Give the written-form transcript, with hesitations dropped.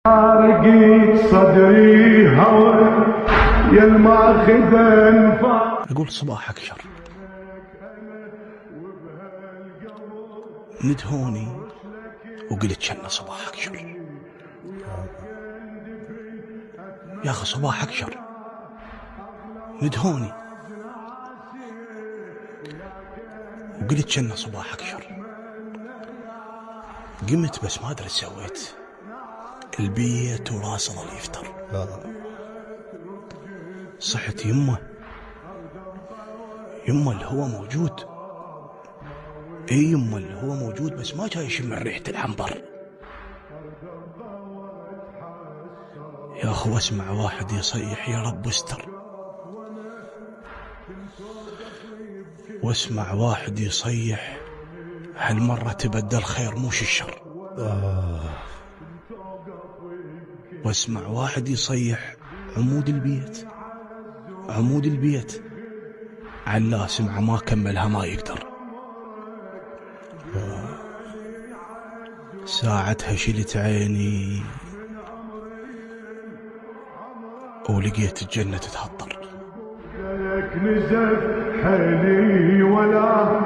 رقيت صدري هوى يا الماخذ انفاس. اقول صباحك شر ندهوني وقلت شن صباحك شر. يا اخي صباحك شر ندهوني وقلت شن صباحك شر. قمت بس ما ادري ايش سويت، البيت وراسه ظل يفتر. صحت يمه الهوى موجود، يمه الهوى موجود بس ما جاي يشم ريحة العنبر. يا اخو اسمع واحد يصيح يا رب استر، واسمع واحد يصيح هالمرة تبدل خير موش الشر. واسمع واحد يصيح عمود البيت علا سمع ما كملها ما يقدر. ساعتها شلت عيني ولقيت الجنة تتهطر. نزف حيلي ولا